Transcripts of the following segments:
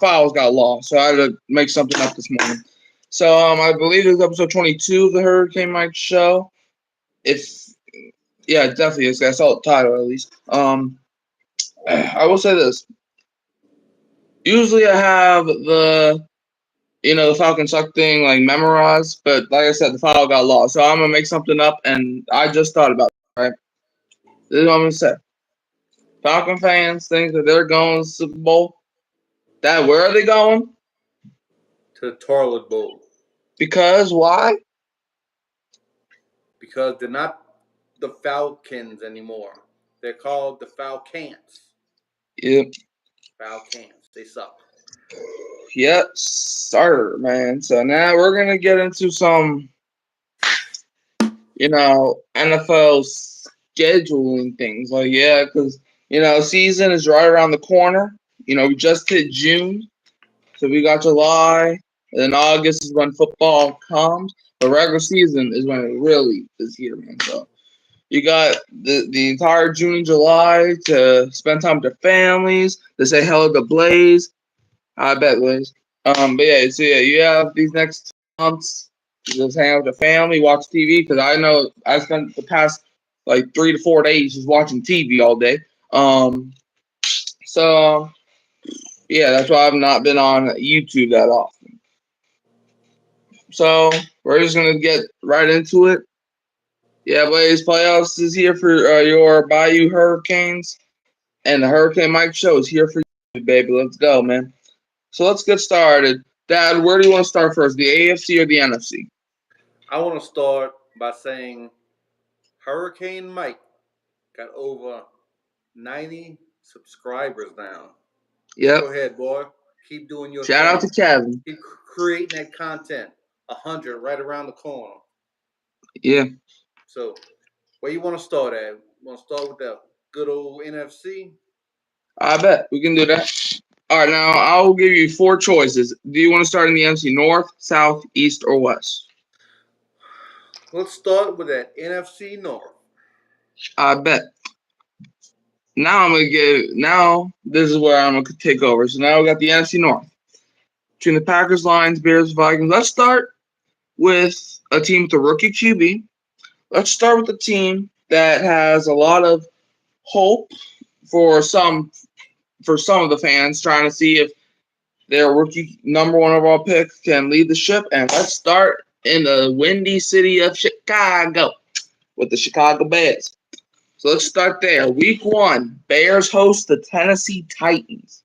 files got lost, so I had to make something up this morning. So I believe it's episode 22 of the Hurricane Mike show. Yeah, it definitely is. I saw the title at least. I will say this. Usually I have the Falcon Suck thing like memorized, but like I said, the file got lost. So I'm gonna make something up, and I just thought about it, right? This is what I'm gonna say. Falcon fans think that they're going to the Super Bowl. Where are they going? To the toilet bowl. Because why? Because they're not the Falcons anymore. They're called the Falcons. Yep. Falcons. They suck. Yep, sir, man. So now we're gonna get into some, NFL scheduling things. Like, yeah, because season is right around the corner. We just hit June, so we got July, and then August is when football comes. The regular season is when it really is here, man. So you got the entire June and July to spend time with your families, to say hello to Blaze. I bet, Blaze. But yeah, so yeah, you have these next months to just hang out with the family, watch TV. Because I know I spent the past like 3 to 4 days just watching TV all day. So yeah, that's why I've not been on YouTube that often. So we're just gonna get right into it. Yeah, Blaze, playoffs is here for your Bayou Hurricanes, and the Hurricane Mike Show is here for you, baby. Let's go, man. So let's get started. Dad, where do you want to start first, the AFC or the NFC? I want to start by saying Hurricane Mike got over 90 subscribers now. Yep. Go ahead, boy. Keep doing your Shout out to Kevin. Keep creating that content. 100 right around the corner. Yeah. So, where you want to start at? Want to start with the good old NFC? I bet we can do that. All right, now I'll give you 4 choices. Do you want to start in the NFC North, South, East, or West? Let's start with that NFC North. I bet. Now this is where I'm going to take over. So now we got the NFC North. Between the Packers, Lions, Bears, Vikings. Let's start with a team with a rookie QB. Let's start with a team that has a lot of hope for some of the fans, trying to see if their rookie number 1 overall pick can lead the ship. And let's start in the windy city of Chicago with the Chicago Bears. So let's start there. Week 1, Bears host the Tennessee Titans.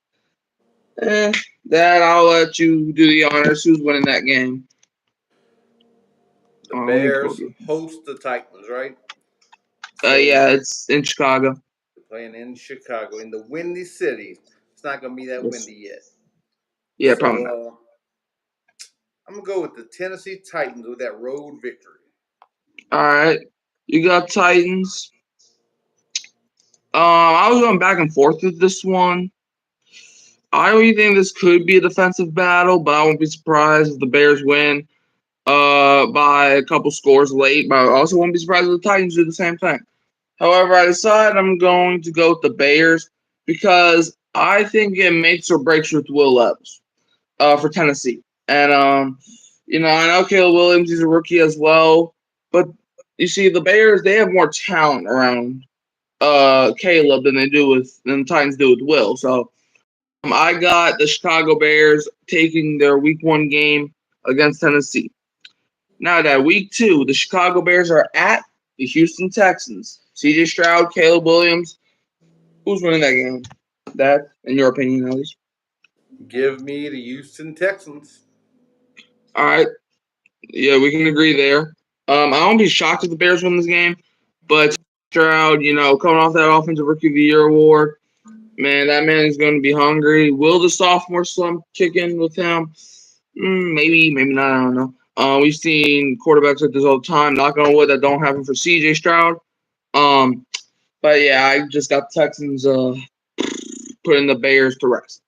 Dad, I'll let you do the honors. Who's winning that game? The Bears host the Titans, right? So, yeah, it's in Chicago. They're playing in Chicago, in the windy city. It's not going to be that windy yet. Yeah, probably not. I'm going to go with the Tennessee Titans with that road victory. All right. You got Titans. I was going back and forth with this one. I really think this could be a defensive battle, but I won't be surprised if the Bears win by a couple scores late. But I also won't be surprised if the Titans do the same thing. However, I decide I'm going to go with the Bears because I think it makes or breaks with Will Levis for Tennessee. And, I know Caleb Williams is a rookie as well. But, you see, the Bears, they have more talent around Caleb than the Titans do with Will. So, I got the Chicago Bears taking their Week 1 game against Tennessee. Now that Week 2, the Chicago Bears are at the Houston Texans. C.J. Stroud, Caleb Williams. Who's winning that game? That, in your opinion, at least? Give me the Houston Texans. All right. Yeah, we can agree there. I won't be shocked if the Bears win this game, but Stroud, coming off that Offensive Rookie of the Year award, man, that man is going to be hungry. Will the sophomore slump kick in with him? Maybe not. I don't know. We've seen quarterbacks like this all the time. Knock on wood, that don't happen for C.J. Stroud. But yeah, I just got the Texans putting the Bears to rest.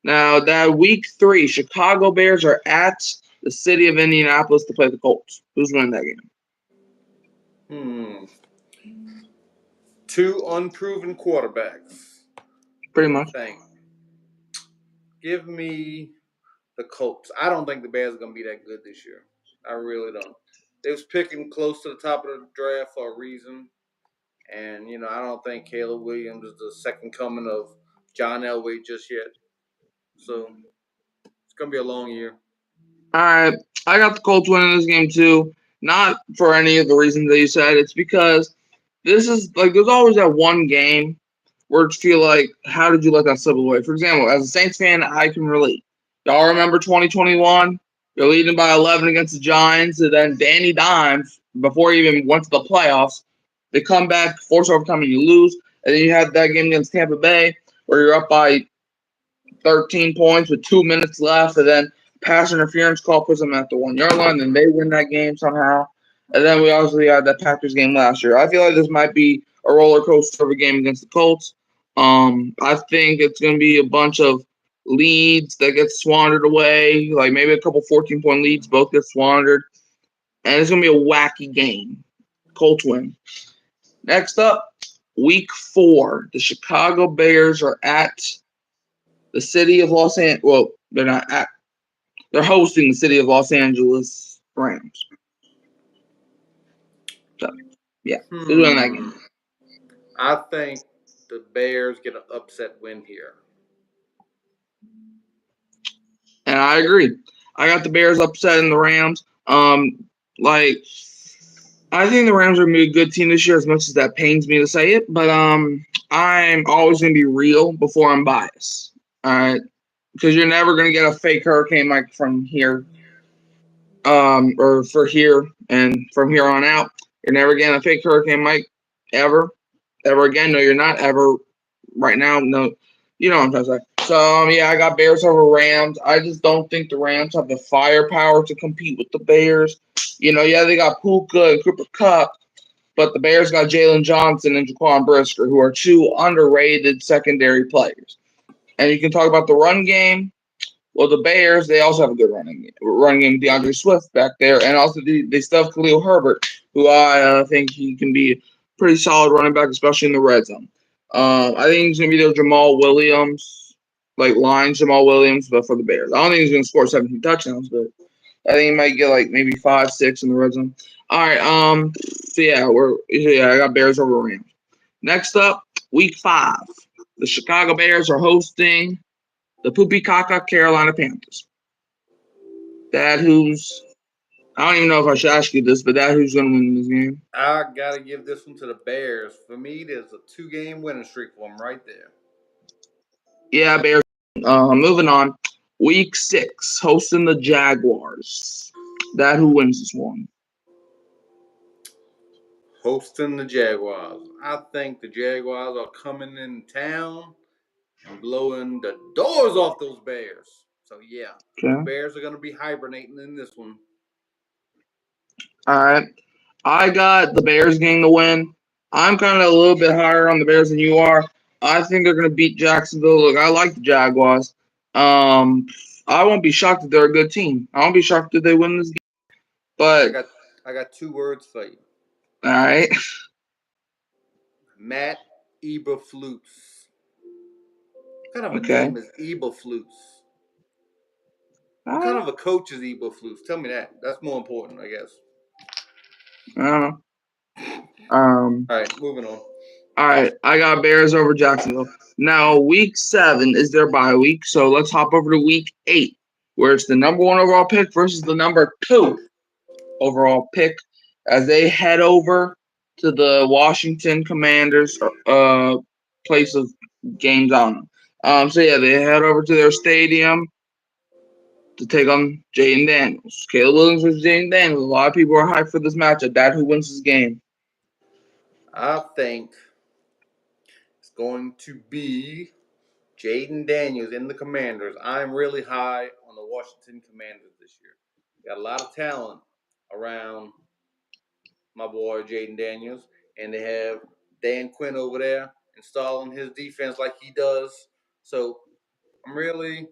Now that Week 3, Chicago Bears are at the city of Indianapolis to play the Colts. Who's winning that game? 2 unproven quarterbacks. Pretty much. Give Give me the Colts. I don't think the Bears are going to be that good this year. I really don't. They was picking close to the top of the draft for a reason. And, I don't think Caleb Williams is the second coming of John Elway just yet. So it's going to be a long year. All right. I got the Colts winning this game too. Not for any of the reasons that you said. It's because this is like there's always that one game where it's feel like, how did you let that slip away? For example, as a Saints fan, I can relate. Y'all remember 2021? You're leading by 11 against the Giants, and then Danny Dimes, before he even went to the playoffs, they come back, force overtime, and you lose. And then you had that game against Tampa Bay where you're up by 13 points with 2 minutes left, and then pass interference call puts them at the 1 yard line, and they win that game somehow. And then we obviously had that Packers game last year. I feel like this might be a roller coaster of a game against the Colts. I think it's going to be a bunch of leads that get squandered away, like maybe a couple 14-point leads both get squandered, and it's going to be a wacky game. Colts win. Next up, Week 4. The Chicago Bears are at the city of Los Angeles. Well, they're not at. They're hosting the city of Los Angeles Rams. So, yeah, they're doing that game. I think the Bears get an upset win here. And I agree. I got the Bears upsetting the Rams. I think the Rams are going to be a good team this year, as much as that pains me to say it. But I'm always going to be real before I'm biased. All right, because you're never going to get a fake Hurricane Mike from here, or for here and from here on out. You're never getting a fake Hurricane Mike ever again. No, you're not ever. Right now, no. You know what I'm trying to say. So, yeah, I got Bears over Rams. I just don't think the Rams have the firepower to compete with the Bears. They got Puka and Cooper Kupp, but the Bears got Jalen Johnson and Jaquan Brisker, who are two underrated secondary players. And you can talk about the run game. Well, the Bears, they also have a good running game with DeAndre Swift back there. And also they still have Khalil Herbert, who I think he can be a pretty solid running back, especially in the red zone. I think he's going to be their Jamal Williams, Jamal Williams, but for the Bears. I don't think he's going to score 17 touchdowns, but I think he might get maybe 5, 6 in the red zone. All right. I got Bears over Rams. Next up, Week 5. The Chicago Bears are hosting the Poopy Caca Carolina Panthers. I don't even know if I should ask you this, but who's going to win this game? I got to give this one to the Bears. For me, there's a 2-game winning streak for them right there. Yeah, Bears. Moving on. Week 6, hosting the Jaguars. Who wins this one? Hosting the Jaguars. I think the Jaguars are coming in town and blowing the doors off those Bears. So, yeah, The Bears are going to be hibernating in this one. All right. I got the Bears getting the win. I'm kind of a little bit higher on the Bears than you are. I think they're going to beat Jacksonville. Look, I like the Jaguars. I won't be shocked if they're a good team. I won't be shocked if they win this game. But I got 2 words for you. All right. Matt Eberflus. What kind of a name is Eberflus? What kind of a coach is Eberflus? Tell me that. That's more important, I guess. I don't know. All right, moving on. All right, I got Bears over Jacksonville. Now, Week 7 is their bye week, so let's hop over to Week 8, where it's the number 1 overall pick versus the number 2 overall pick as they head over to the Washington Commanders place of games. I don't know. They head over to their stadium to take on Jayden Daniels. Caleb Williams versus Jayden Daniels. A lot of people are hyped for this matchup. Who wins this game? I think it's going to be Jayden Daniels in the Commanders. I'm really high on the Washington Commanders this year. Got a lot of talent around my boy Jayden Daniels, and they have Dan Quinn over there installing his defense like he does. So I'm really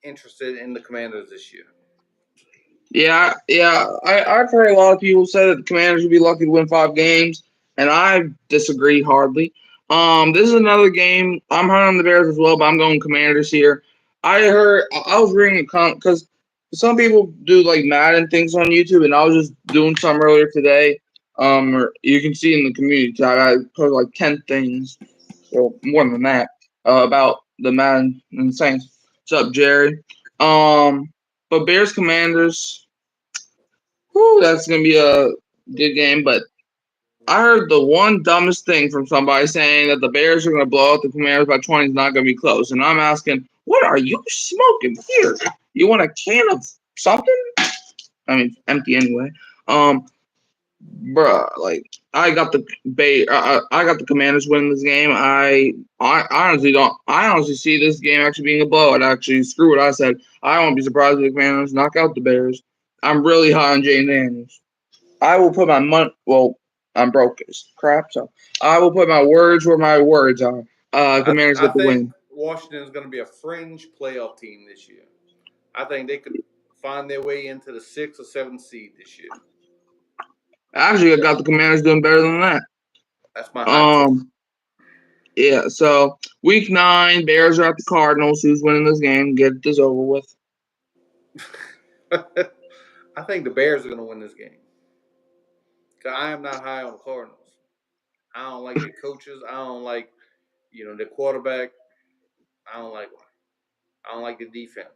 interested in the Commanders this year. Yeah. I've heard a lot of people say that the Commanders would be lucky to win 5 games, and I disagree hardly. This is another game. I'm high on the Bears as well, but I'm going Commanders here. I was reading because some people do like Madden things on YouTube, and I was just doing some earlier today. Or you can see in the community tab, I posted like 10 things, well, more than that, about the Madden and Saints. What's up, Jerry? Um, but Bears Commanders, whew, that's gonna be a good game. But I heard the one dumbest thing from somebody saying that the Bears are going to blow out the Commanders by 20 is not going to be close. And I'm asking, what are you smoking here? You want a can of something? I mean, empty anyway. Um, bruh, like I got the I got the Commanders winning this game. I honestly don't. I honestly see this game actually being a blowout. Actually, screw what I said. I won't be surprised if the Commanders knock out the Bears. I'm really high on Jay Daniels. I will put my money. Well, I'm broke as crap, so I will put my words where my words are. Commanders I get the think win. Washington is going to be a fringe playoff team this year. I think they could find their way into the 6th or 7th seed this year. Actually, I got the Commanders doing better than that. That's my hot take. Yeah. So week 9, Bears are at the Cardinals. Who's winning this game? Get this over with. I think the Bears are going to win this game. Because I am not high on the Cardinals. I don't like their coaches. I don't like, their quarterback. I don't like the defense.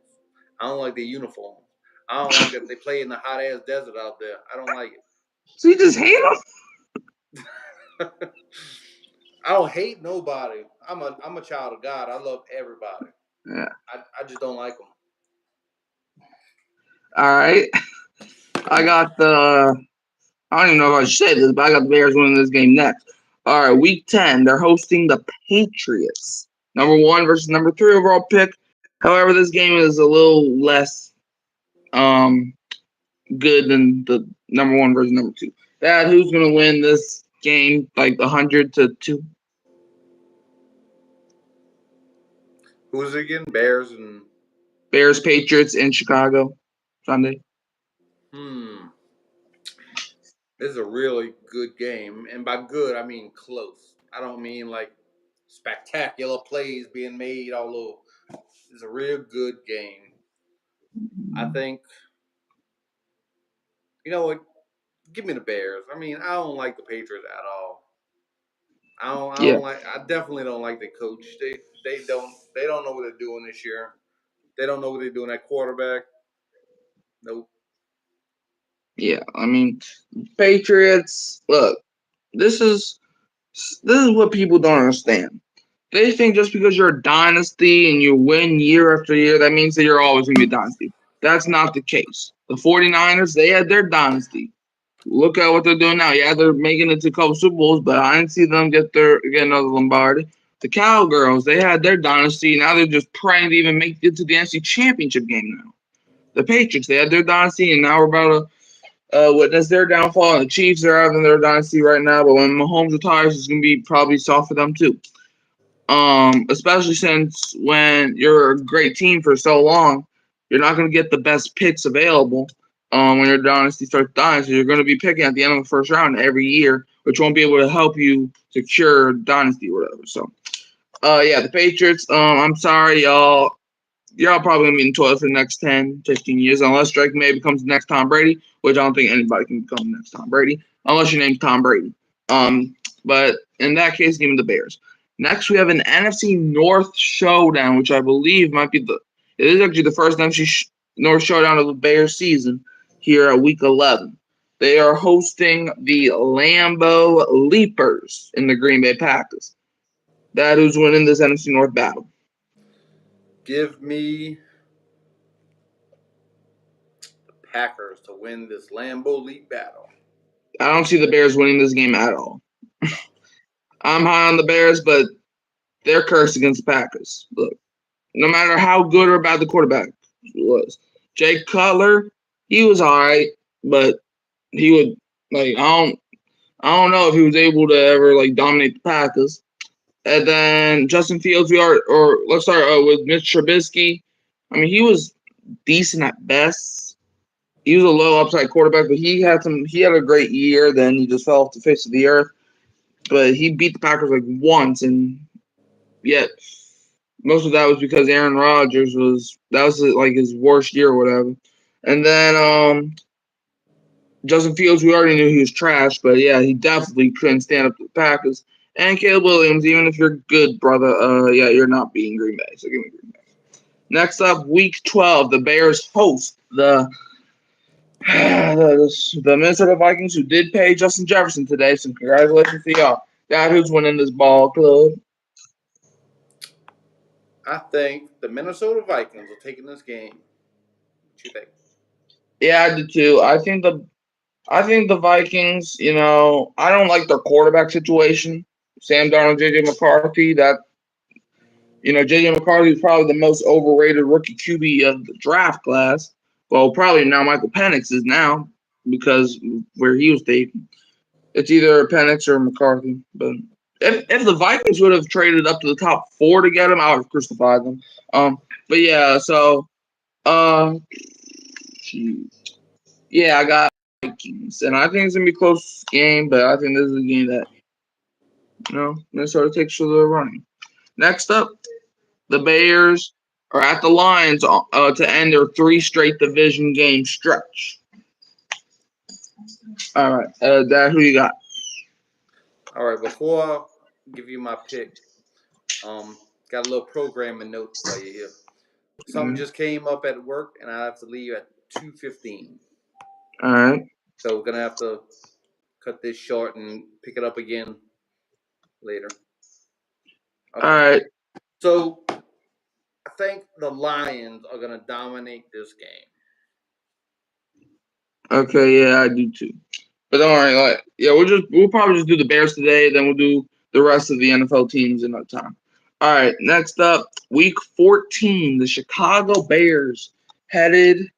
I don't like their uniforms. I don't like that they play in the hot ass desert out there. I don't like it. So you just hate them? I don't hate nobody. I'm a child of God. I love everybody. Yeah. I just don't like them. All right. I got the. I don't even know if I should say this, but I got the Bears winning this game next. All right, week 10, they're hosting the Patriots. Number 1 versus number 3 overall pick. However, this game is a little less good than the number 1 versus number 2. Dad, who's going to win this game like 100-2? Who's it again? Bears and Bears, Patriots in Chicago Sunday. This is a really good game, and by good I mean close. I don't mean like spectacular plays being made all over. It's a real good game. I think. You know what? Give me the Bears. I mean, I don't like the Patriots at all. I definitely don't like the coach. They don't know what they're doing this year. They don't know what they're doing at quarterback. Nope. Yeah, I mean, Patriots. Look, this is what people don't understand. They think just because you're a dynasty and you win year after year, that means that you're always going to be a dynasty. That's not the case. The 49ers, they had their dynasty. Look at what they're doing now. Yeah, they're making it to a couple Super Bowls, but I didn't see them get another Lombardi. The Cowgirls, they had their dynasty. Now they're just praying to even make it to the NFC Championship game now. The Patriots, they had their dynasty, and now we're about to witness their downfall. And the Chiefs are having their dynasty right now, but when Mahomes retires, it's going to be probably soft for them too. Especially since when you're a great team for so long, you're not going to get the best picks available. When your dynasty starts dying, so you're going to be picking at the end of the first round every year, which won't be able to help you secure dynasty or whatever. So, yeah, the Patriots. I'm sorry, y'all. Y'all probably going to be in toilet for the next 10, 15 years, unless Drake May becomes the next Tom Brady, which I don't think anybody can become the next Tom Brady, unless your name's Tom Brady. But in that case, give me the Bears. Next, we have an NFC North showdown, which I believe might be it is actually the first NFC North showdown of the Bears season here at Week 11. They are hosting the Lambeau Leapers in the Green Bay Packers. That who's winning this NFC North battle. Give me the Packers to win this Lambeau Leap battle. I don't see the Bears winning this game at all. I'm high on the Bears, but they're cursed against the Packers. Look, no matter how good or bad the quarterback was, Jay Cutler, he was all right, but he would I don't know if he was able to ever dominate the Packers. And then Justin Fields, let's start with Mitch Trubisky. I mean, he was decent at best. He was a low upside quarterback, but he had a great year. Then he just fell off the face of the earth. But he beat the Packers once, and yet Most of that was because Aaron Rodgers was like his worst year or whatever. And then Justin Fields, we already knew he was trash, but yeah, he definitely couldn't stand up to the Packers. And Caleb Williams, even if you're good, brother, yeah, you're not beating Green Bay. So give me Green Bay. Next up, Week 12, the Bears host the Minnesota Vikings, who did pay Justin Jefferson today. So congratulations to y'all. Dad, who's winning this ball club? I think the Minnesota Vikings are taking this game. What you think? Yeah, I do too. I think the Vikings, I don't like their quarterback situation. Sam Darnold, JJ McCarthy, JJ McCarthy is probably the most overrated rookie QB of the draft class. Well, probably now Michael Penix is now because where he was taken. It's either Penix or McCarthy. But if the Vikings would have traded up to the top 4 to get him, I would have crucified them. But yeah, so uh, yeah, I got Vikings, and I think it's gonna be a close game, but I think this is a game that Minnesota takes for the running. Next up, the Bears are at the Lions to end their 3 straight division game stretch. All right, Dad, who you got? All right, before I give you my pick, got a little programming note for you here. Something just came up at work, and I have to leave at 2:15. All right. So we're gonna have to cut this short and pick it up again later. Okay. All right. So I think the Lions are gonna dominate this game. Okay. Yeah, I do too. But don't worry. We'll probably just do the Bears today. Then we'll do the rest of the NFL teams in no time. All right. Next up, Week 14, the Chicago Bears headed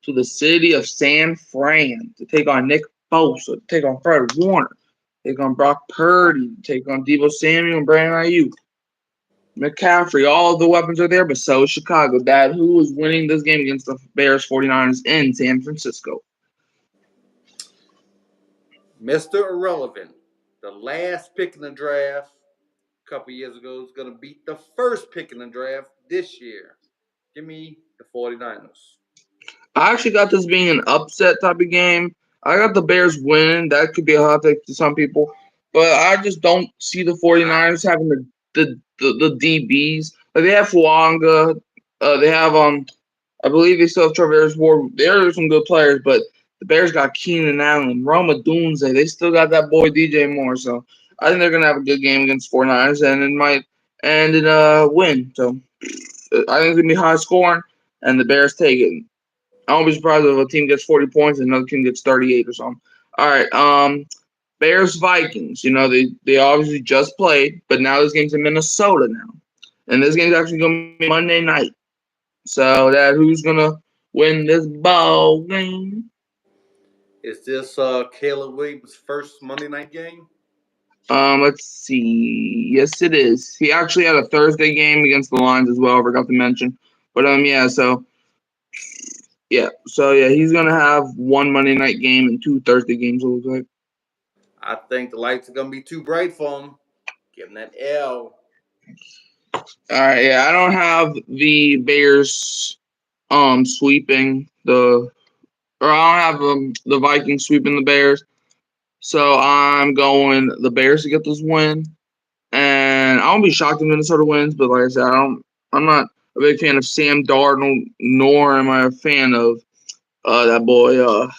to the city of San Fran to take on Nick Bosa, to take on Fred Warner, take on Brock Purdy, take on Deebo Samuel and Brandon Ayuk. McCaffrey, all of the weapons are there, but so is Chicago. Dad, who is winning this game against the Bears 49ers in San Francisco? Mr. Irrelevant, the last pick in the draft a couple years ago is gonna beat the first pick in the draft this year. Give me the 49ers. I actually got this being an upset type of game. I got the Bears winning. That could be a hot take to some people. But I just don't see the 49ers having the DBs. Like they have Fuanga. They have I believe they still have Travis Ward. There are some good players, but the Bears got Keenan Allen, Roma Dunze. They still got that boy DJ Moore. So I think they're gonna have a good game against 49ers and it might end in a win. So I think it's gonna be high scoring and the Bears take it. I won't be surprised if a team gets 40 points and another team gets 38 or something. All right. Bears Vikings. They obviously just played, but now this game's in Minnesota now. And this game's actually gonna be Monday night. So who's gonna win this ball game? Is this Caleb Williams' first Monday night game? Let's see. Yes, it is. He actually had a Thursday game against the Lions as well. I forgot to mention. But yeah. So he's gonna have one Monday night game and 2 Thursday games. It looks like. I think the lights are gonna be too bright for him. Give him that L. All right. Yeah, I don't have the Bears sweeping I don't have the Vikings sweeping the Bears. So I'm going the Bears to get this win. And I won't be shocked if Minnesota wins, but like I said, I'm not a big fan of Sam Darnold, nor am I a fan of that boy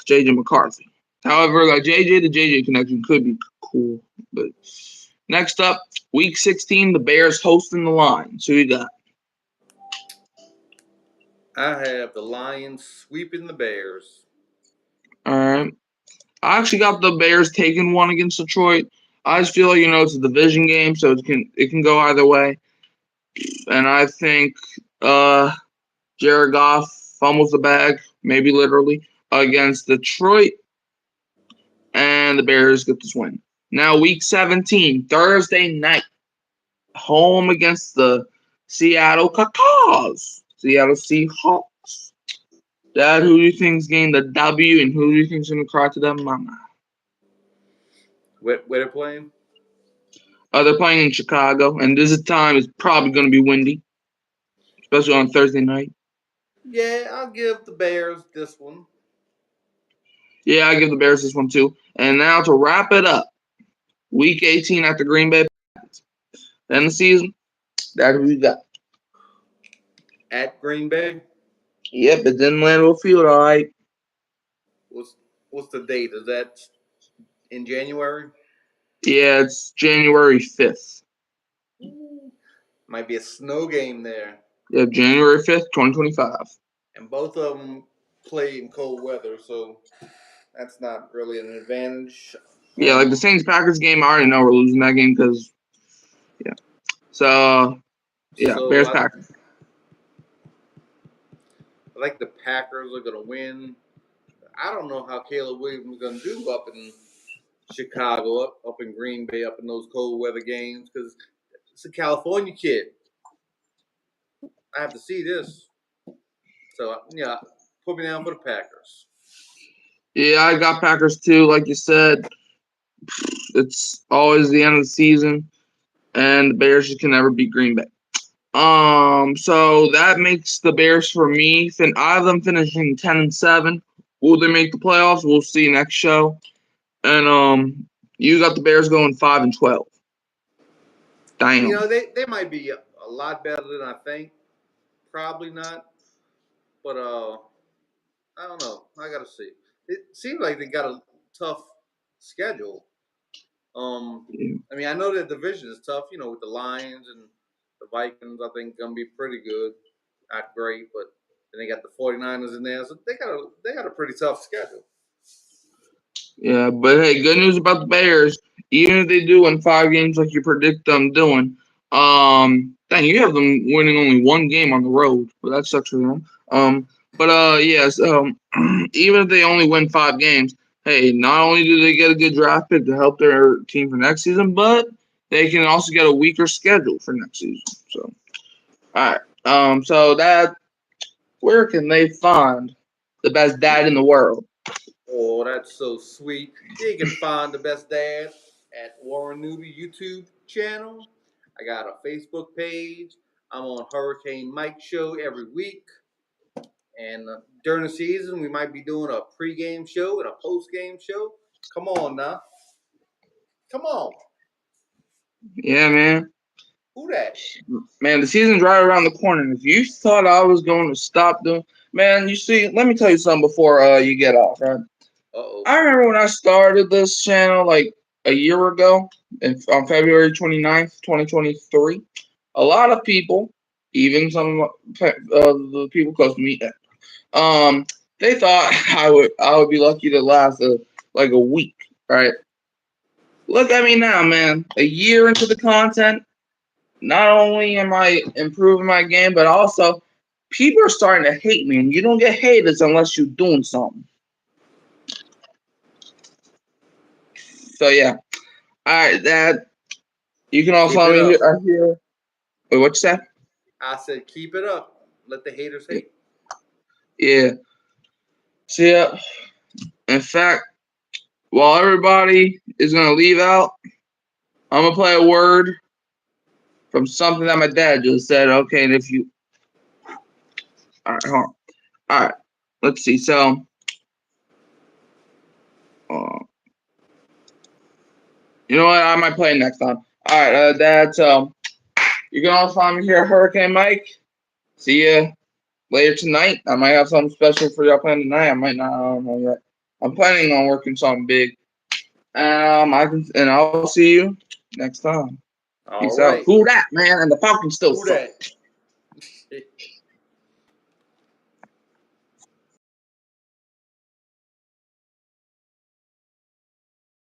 JJ McCarthy. However, like JJ to JJ connection could be cool. But next up, Week 16, the Bears hosting the Lions. Who you got? I have the Lions sweeping the Bears. All right. I actually got the Bears taking one against Detroit. I just feel like it's a division game, so it can go either way. And I think Jared Goff fumbles the bag, maybe literally, against Detroit, and the Bears get this win. Now, Week 17, Thursday night, home against the Seattle Seahawks. Dad, who do you think's getting the W, and who do you think's gonna cry to them mama? Where they're playing? They're playing in Chicago, and this time is probably gonna be windy. especially on Thursday night. Yeah, I'll give the Bears this one. Yeah, I give the Bears this one too. And now to wrap it up, Week 18 at the Green Bay Packers. End the season. That's who we got. At Green Bay. Yep, it's in Lambeau Field, all right. What's the date? Is that in January? Yeah, it's January 5th. Might be a snow game there. Yep, January 5th, 2025. And both of them play in cold weather, so that's not really an advantage. Yeah, like the Saints Packers game, I already know we're losing that game because, yeah. So, yeah, Bears Packers. I think the Packers are going to win. I don't know how Caleb Williams is going to do up in Chicago, up in Green Bay, up in those cold weather games because it's a California kid. I have to see this. So, yeah, put me down for the Packers. Yeah, I got Packers too. Like you said, it's always the end of the season, and the Bears just can never beat Green Bay. So that makes the Bears for me. I have them finishing 10-7. Will they make the playoffs? We'll see next show. And you got the Bears going 5-12. Damn. You know, they might be a lot better than I think. Probably not. But I don't know. I gotta see. It seems like they got a tough schedule. I mean, I know their division is tough, you know, with the Lions and the Vikings. I think gonna be pretty good. Not great, but then they got the 49ers in there, so they got a pretty tough schedule. Yeah, but hey, good news about the Bears. Even if they do win 5 games like you predict them doing, dang, you have them winning only 1 game on the road, but that sucks for them. Yes, even if they only win 5 games, hey, not only do they get a good draft pick to help their team for next season, but they can also get a weaker schedule for next season. So, all right. Where can they find the best dad in the world? Oh, that's so sweet. You can find the best dad at Warren Newby YouTube channel. I got a Facebook page. I'm on Hurricane Mike Show every week. And during the season, we might be doing a pregame show and a postgame show. Come on now. Come on. Yeah, man. Who that? Man, the season's right around the corner. If you thought I was going to stop doing, man, you see, let me tell you something before you get off, right? Uh-oh. I remember when I started this channel like a year ago, on February 29th, 2023. A lot of people, even some of the people close to me, they thought I would be lucky to last like a week, right? Look at me now, man. A year into the content. Not only am I improving my game, but also people are starting to hate me, and you don't get haters unless you're doing something. So yeah, all right, Dad. You can also let me hear. Wait, what you say? I said, keep it up. Let the haters hate. Yeah. So yeah. In fact, while everybody is gonna leave out, I'm gonna play a word from something that my dad just said. Okay, and if you, all right, hold on. All right, let's see. So, you know what? I might play it next time. All right, Dad. So you can also find me here at Hurricane Mike. See ya later tonight. I might have something special for y'all playing tonight. I might not. I don't know yet. I'm planning on working something big. I'll see you next time. Peace out. Who that, man? And the Falcons still suck.